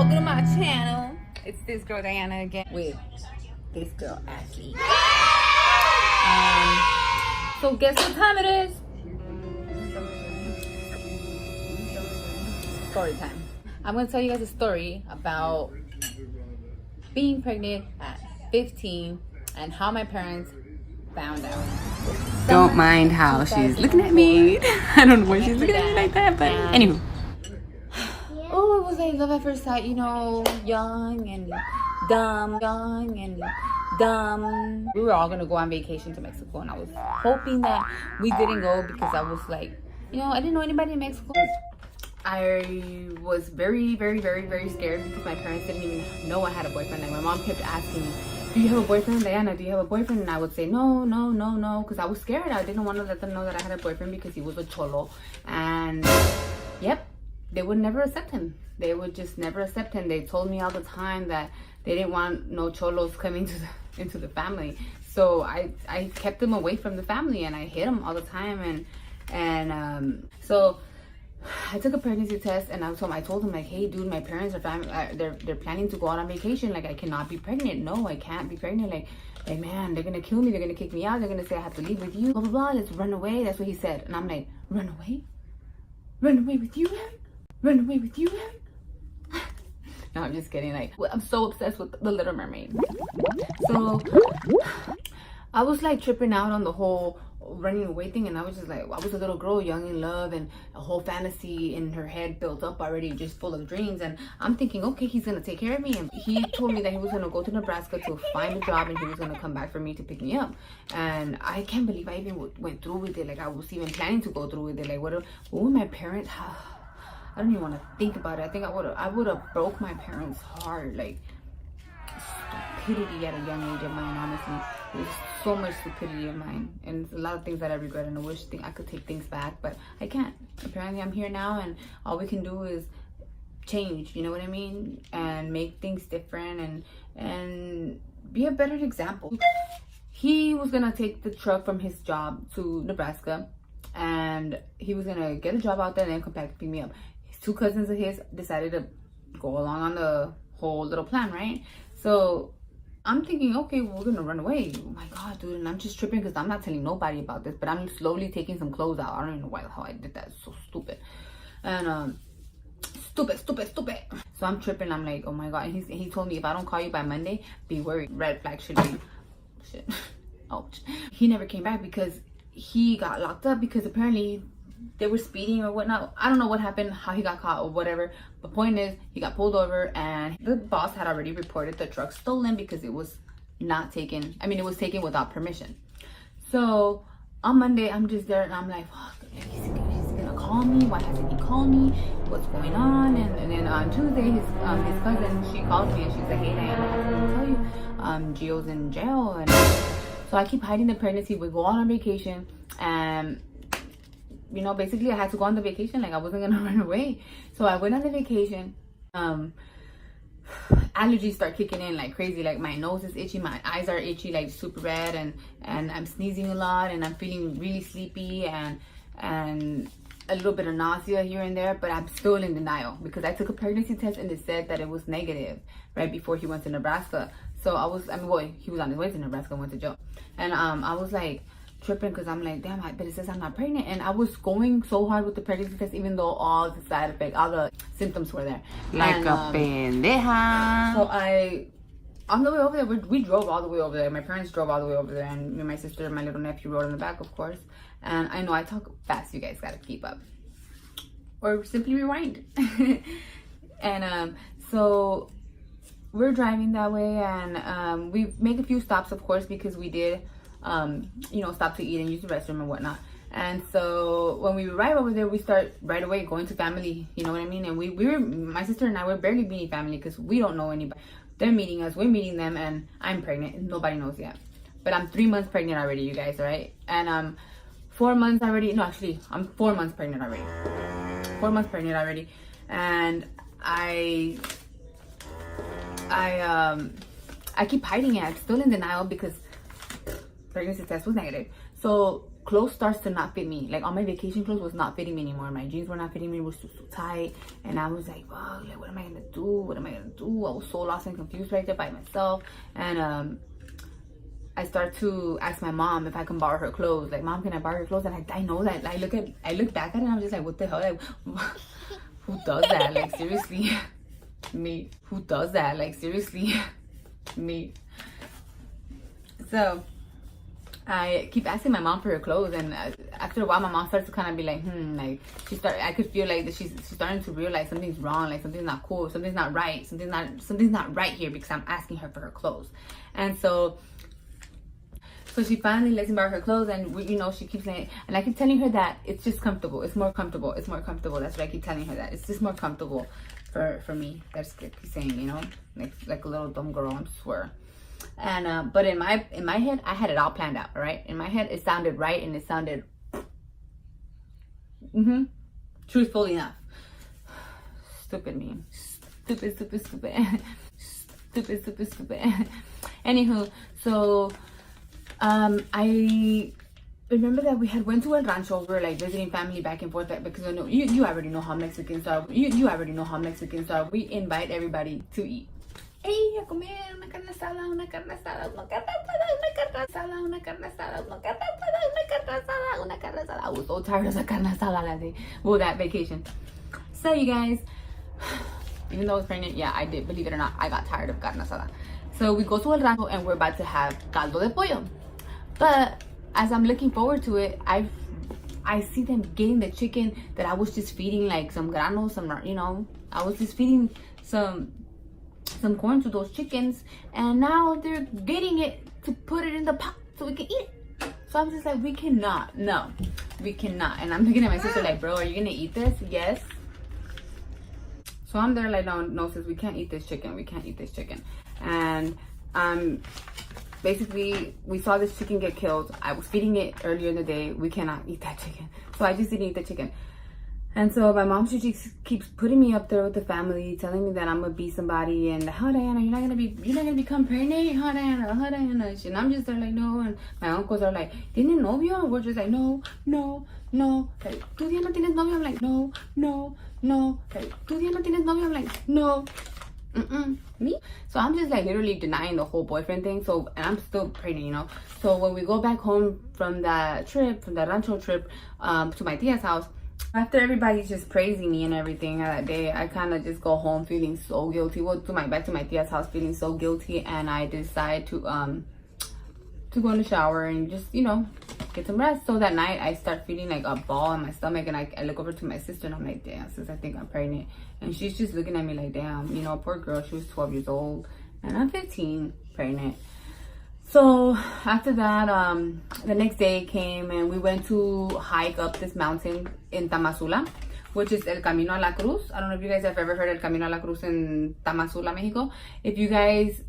welcome to my channel. It's this girl Diana again with this girl Ashley. So guess what time it is? Story time. I'm gonna tell you guys a story about being pregnant at 15 and how my parents found out. Don't mind how she's looking at me. I don't know why she's looking at me like that, but anywho. Oh, it was like love at first sight, you know, young and dumb. We were all gonna go on vacation to Mexico, and I was hoping that we didn't go because I was like, you know, I didn't know anybody in Mexico. I was very, very, very, very scared because my parents didn't even know I had a boyfriend. Like, my mom kept asking me, do you have a boyfriend, Diana? Do you have a boyfriend? And I would say, no, because I was scared. I didn't want to let them know that I had a boyfriend because he was a cholo. And, yep, they would never accept him. They would just never accept him. They told me all the time that they didn't want no cholos coming into the family. So I kept them away from the family, and I hid them all the time. So I took a pregnancy test, and I told him, like, hey dude, my parents are they're planning to go out on vacation. Like, I cannot be pregnant. No, I can't be pregnant. Like man, they're gonna kill me, they're gonna kick me out, they're gonna say I have to leave with you, blah blah blah, let's run away. That's what he said. And I'm like, run away with you, Eric? Run away with you, Eric? No, I'm just kidding. Like, I'm so obsessed with The Little Mermaid. So I was like tripping out on the whole running away thing, and I was just like, I was a little girl, young in love, and a whole fantasy in her head built up already, just full of dreams. And I'm thinking, okay, he's gonna take care of me. And he told me that he was gonna go to Nebraska to find a job, and he was gonna come back for me to pick me up. And I can't believe I even went through with it. Like, I was even planning to go through with it. Like, what would my parents? I don't even want to think about it. I think I would have broke my parents' heart. Like, stupidity at a young age of mine, honestly. There's so much stupidity of mine, and a lot of things that I regret, and I wish I could take things back, but I can't. Apparently I'm here now, and all we can do is change, you know what I mean, and make things different, and be a better example. He was gonna take the truck from his job to Nebraska, and he was gonna get a job out there and then come back to pick me up. His two cousins of his decided to go along on the whole little plan, right? So I'm thinking, okay, well, we're gonna run away. Oh my god, dude. And I'm just tripping because I'm not telling nobody about this, but I'm slowly taking some clothes out. I don't even know why the hell I did that. It's so stupid. And stupid. So I'm tripping. I'm like, oh my god. And he told me, if I don't call you by Monday, be worried. Red flag should be shit. Ouch. He never came back because he got locked up because apparently they were speeding or whatnot. I don't know what happened, how he got caught or whatever. The point is, he got pulled over, and the boss had already reported the truck stolen because it was not taken. I mean, it was taken without permission. So on Monday, I'm just there, and I'm like, fuck, he's gonna call me. Why hasn't he called me? What's going on? And then on Tuesday, his cousin, she called me, and she's like, hey, Diana, I have to tell you, Gio's in jail. And so I keep hiding the pregnancy. We go out on vacation, and you know, basically I had to go on the vacation. Like, I wasn't gonna run away. So I went on the vacation. Allergies start kicking in like crazy. Like, my nose is itchy, my eyes are itchy, like super red, and I'm sneezing a lot, and I'm feeling really sleepy, and a little bit of nausea here and there. But I'm still in denial because I took a pregnancy test and it said that it was negative right before he went to Nebraska. So he was on his way to Nebraska and went to jail. And I was like tripping because I'm like, damn, but it says I'm not pregnant. And I was going so hard with the pregnancy test, even though all the side effects, all the symptoms were there. Like a pendeja. So on the way over there, we drove all the way over there. My parents drove all the way over there, and me and my sister and my little nephew rode in the back, of course. And I know I talk fast, you guys gotta keep up. Or simply rewind. And so we're driving that way, and we make a few stops, of course, because we did you know, stop to eat and use the restroom and whatnot. And so when we arrive over there, we start right away going to family, you know what I mean? And my sister and I were barely meeting family because we don't know anybody. They're meeting us, we're meeting them, and I'm pregnant, and nobody knows yet. But I'm 3 months pregnant already, you guys, right? And 4 months already. No, actually, I'm 4 months pregnant already. 4 months pregnant already. And I keep hiding it. I'm still in denial because pregnancy test was negative. So clothes starts to not fit me. Like all my vacation clothes was not fitting me anymore. My jeans were not fitting me. It was too tight. And I was like, wow, like what am I gonna do? What am I gonna do? I was so lost and confused right there by myself. And I start to ask my mom if I can borrow her clothes. Like, Mom, can I borrow your clothes? And I know that. I look back at it and I'm just like, what the hell? Like, who does that? Like, seriously, me. Who does that? Like, seriously, me. So I keep asking my mom for her clothes, and after a while, my mom starts to kind of be like, like I could feel like that she's starting to realize something's wrong, like something's not cool, something's not right, something's not right here because I'm asking her for her clothes. And so she finally lets me borrow her clothes, and she keeps saying, and I keep telling her that it's just comfortable, it's more comfortable. That's what I keep telling her, that it's just more comfortable for me. That's what I keep saying, like a little dumb girl, I swear. And but in my head, I had it all planned out. All right, in my head, it sounded right, and it sounded truthful enough. Stupid me. Stupid. Stupid. Anywho, so I remember that we had went to El Rancho. We were like visiting family back and forth, because I know you already know how Mexicans are. You already know how Mexicans are. We invite everybody to eat. Hey, a comer una carne asada, una carne asada, una carne asada, una carne asada, una carne asada, una carne asada, una carne asada, una carne asada. I was so tired of the carne asada that day. Well, that vacation. So you guys, even though I was pregnant, yeah, I did. Believe it or not, I got tired of carne asada. So we go to El Rancho and we're about to have caldo de pollo. But as I'm looking forward to it, I see them getting the chicken that I was just feeding, like some granos, I was just feeding some corn to those chickens, and now they're getting it to put it in the pot so we can eat it. So I'm just like, we cannot. No, we cannot. And I'm looking at my sister like, bro, are you gonna eat this? Yes. So I'm there like, no, sis, we can't eat this chicken. We can't eat this chicken. And basically, we saw this chicken get killed. I was feeding it earlier in the day. We cannot eat that chicken. So I just didn't eat the chicken. And so my mom, she just keeps putting me up there with the family, telling me that I'm gonna be somebody, and how, Diana, you're not gonna become pregnant, how, Diana, and I'm just there like, no. And my uncles are like, ¿Tienes novio? And we're just like, no. Like, ¿Tú, Diana, tienes novio? I'm like, no. Like, ¿Tú, Diana, tienes novio? I'm like, no. Me? So I'm just like literally denying the whole boyfriend thing. So, and I'm still pregnant, So when we go back home from that rancho trip, to my tia's house, after everybody's just praising me and everything that day, I kind of just go home feeling so guilty. Well, back to my tia's house feeling so guilty, and I decide to go in the shower and just get some rest. So that night I start feeling like a ball in my stomach, and I look over to my sister and I'm like, damn, sis, I think I'm pregnant. And she's just looking at me like, damn, poor girl. She was 12 years old and I'm 15, pregnant. So after that, the next day came and we went to hike up this mountain in Tamazula, which is El Camino a la Cruz. I don't know if you guys have ever heard El Camino a la Cruz in Tamazula, Mexico. If you guys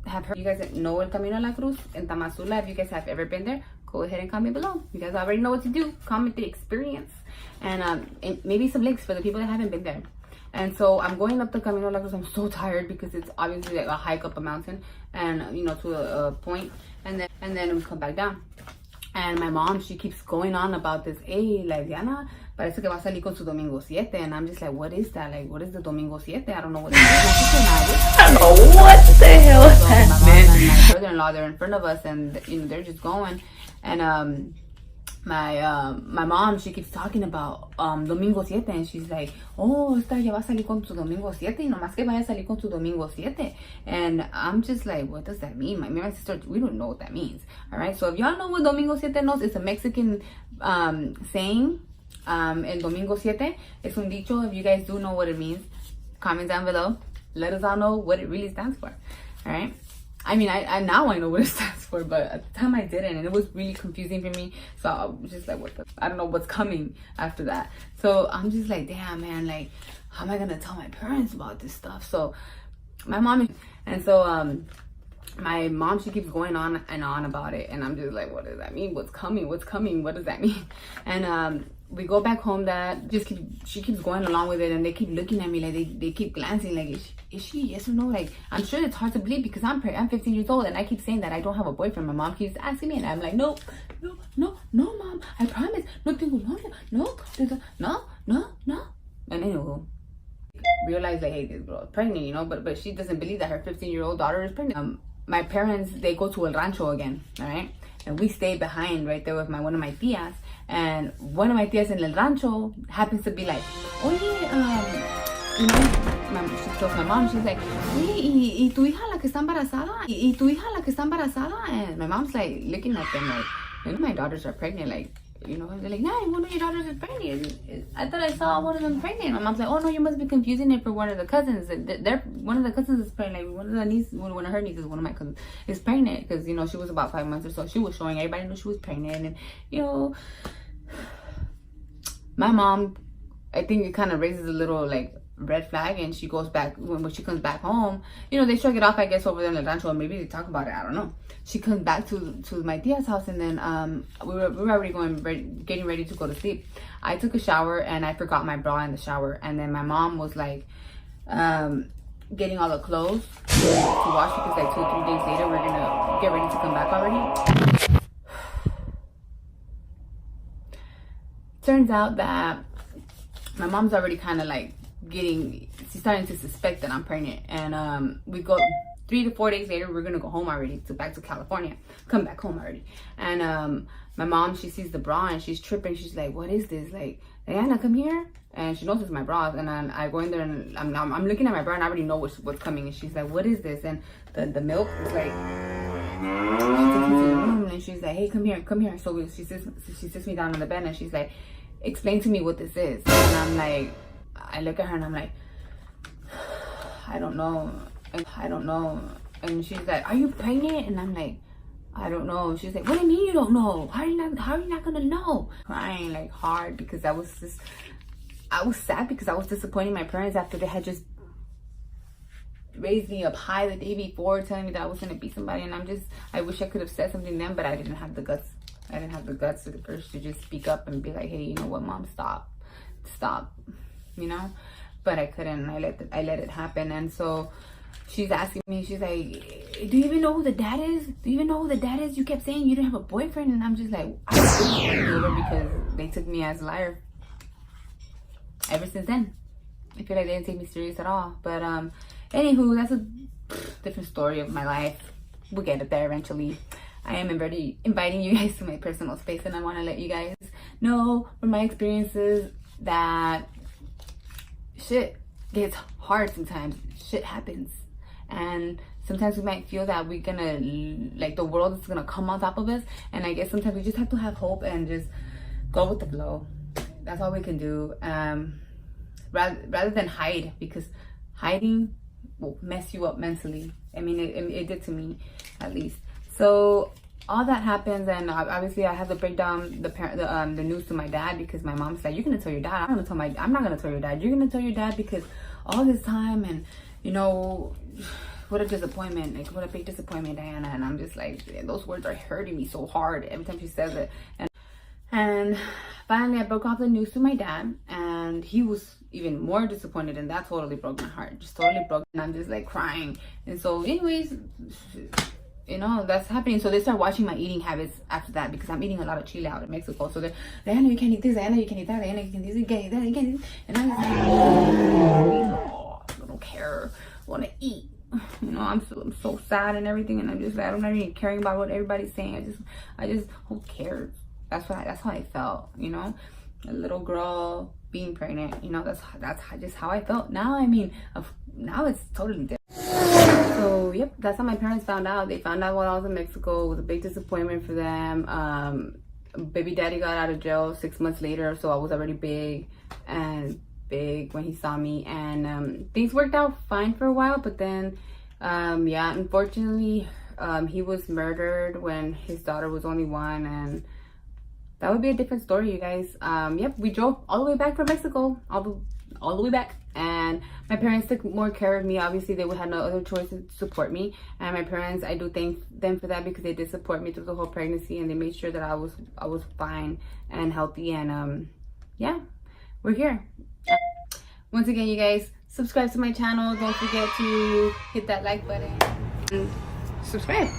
have heard, you guys know El Camino a la Cruz in Tamazula, if you guys have ever been there, go ahead and comment below. You guys already know what to do. Comment the experience and maybe some links for the people that haven't been there. And so I'm going up the Camino a la Cruz. I'm so tired because it's obviously like a hike up a mountain, and to a point, and then we come back down. And my mom, she keeps going on about this. Hey, like, Diana, parece que va a salir con su Domingo 7. And I'm just like, what is that? Like, what is the Domingo 7? I don't know what it is. I don't know what the hell is that. My mom and my brother-in-law, they're in front of us, and they're just going. And my mom, she keeps talking about Domingo 7, and she's like, oh, esta ya va a salir con su Domingo 7, y nomás que vaya a salir con su Domingo 7. And I'm just like, what does that mean? Me and my sister, we don't know what that means. All right, so if y'all know what Domingo 7 knows, it's a Mexican saying. El Domingo 7 es un dicho. If you guys do know what it means, comment down below. Let us all know what it really stands for. All right. I mean, I now I know what it stands for, but at the time I didn't, and it was really confusing for me. So I was just like, I don't know what's coming after that. So I'm just like, damn, man, like, how am I gonna tell my parents about this stuff? So my mom, and so my mom, she keeps going on and on about it, and I'm just like, what does that mean? What's coming? What does that mean? And we go back home. That she keeps going along with it, and they keep looking at me like they keep glancing like, is she yes or no? Like, I'm sure it's hard to believe because I'm 15 years old and I keep saying that I don't have a boyfriend. My mom keeps asking me, and I'm like, no, mom, I promise, no tengo novio, no. And anyway, realize like, hey, this girl is pregnant, you know, but she doesn't believe that her 15-year-old daughter is pregnant. My parents, they go to El Rancho again, all right? And we stay behind right there with one of my tias. And one of my tias in El Rancho happens to be like, oye, you know, she tells my mom, she's like, oye, ¿y tu hija la que está embarazada? ¿Y tu hija la que está embarazada? And my mom's like looking at them like, you know, my daughters are pregnant, like, you know, they're like, no, one of your daughters is pregnant. I thought I saw one of them pregnant. My mom's like, oh no, you must be confusing it for one of the cousins. One of the cousins is pregnant. Like, one of her nieces, one of my cousins is pregnant because, you know, she was about 5 months or so. She was showing everybody knew she was pregnant, and you know, my mom, I think it kind of raises a little like red flag, and she goes back when she comes back home. You know, they shrug it off, I guess, over there in the rancho, or maybe they talk about it. I don't know. She comes back to my tia's house, and then we were already getting ready to go to sleep. I took a shower and I forgot my bra in the shower, and then my mom was like getting all the clothes to wash because like 2 or 3 days later we're gonna get ready to come back already. Turns out that my mom's already kind of like she's starting to suspect that I'm pregnant, and we go 3 to 4 days later, we're gonna go home already, back to California, come back home already. And my mom, she sees the bra and she's tripping. She's like, what is this? Like, Diana, come here. And she knows it's my bra, and then I go in there and I'm looking at my bra and I already know what's coming. And she's like, what is this? And the milk is like, she takes me to the room and she's like, hey, come here. So she sits me down on the bed and she's like, explain to me what this is. And I'm like, I look at her and I'm like, I don't know. And she's like, are you pregnant? And I'm like, I don't know. She's like, what do you mean you don't know? How are you not gonna know? Crying like hard because I was sad because I was disappointing my parents after they had just raised me up high the day before, telling me that I was gonna be somebody. And I wish I could have said something then, but I didn't have the guts. I didn't have the guts at first to just speak up and be like, hey, you know what, mom, stop, you know. But I couldn't. I let it happen. And so she's asking me, she's like, do you even know who the dad is? You kept saying you didn't have a boyfriend. And I'm just like, I don't know, because they took me as a liar. Ever since then, I feel like they didn't take me serious at all. But anywho, that's a different story of my life. We'll get it there eventually. I am inviting you guys to my personal space, and I want to let you guys know from my experiences that shit gets hard sometimes. Shit happens, and sometimes we might feel that we're gonna, like, the world is gonna come on top of us. And I guess sometimes we just have to have hope and just go with the flow. That's all we can do, rather than hide, because hiding will mess you up mentally. I mean, it did to me, at least. So all that happens, and obviously I have to break down the news to my dad, because my mom's like, you're gonna tell your dad. I'm not gonna tell your dad. You're gonna tell your dad, because all this time, and you know, what a disappointment. Like, what a big disappointment, Diana. And I'm just like, those words are hurting me so hard every time she says it. And finally I broke off the news to my dad, and he was even more disappointed, and that totally broke my heart. Just totally broke. And I'm just like crying. And so anyways, you know, that's happening. So they start watching my eating habits after that, because I'm eating a lot of chile out in Mexico. So they're, Diana, you can't eat this, Diana, you can't eat that, Diana, you can't eat this, you can't eat that, you can't eat this. And I'm just like, oh, I don't care. I want to eat. You know, I'm so sad and everything, and I'm just like, I'm not even caring about what everybody's saying. I just who cares? That's how I felt, you know, a little girl being pregnant. You know, that's just how I felt. Now, I mean, now it's totally different. So yep, that's how my parents found out. They found out while I was in Mexico. It was a big disappointment for them. Baby daddy got out of jail 6 months later, so I was already big when he saw me, and things worked out fine for a while. But then yeah, unfortunately, he was murdered when his daughter was only 1, and that would be a different story, you guys. Yep, we drove all the way back from Mexico, all the way back, and my parents took more care of me. Obviously, they would have no other choice to support me, and my parents, I do thank them for that, because they did support me through the whole pregnancy, and they made sure that I was fine and healthy, and yeah, we're here. Once again, you guys, subscribe to my channel. Don't forget to hit that like button and subscribe.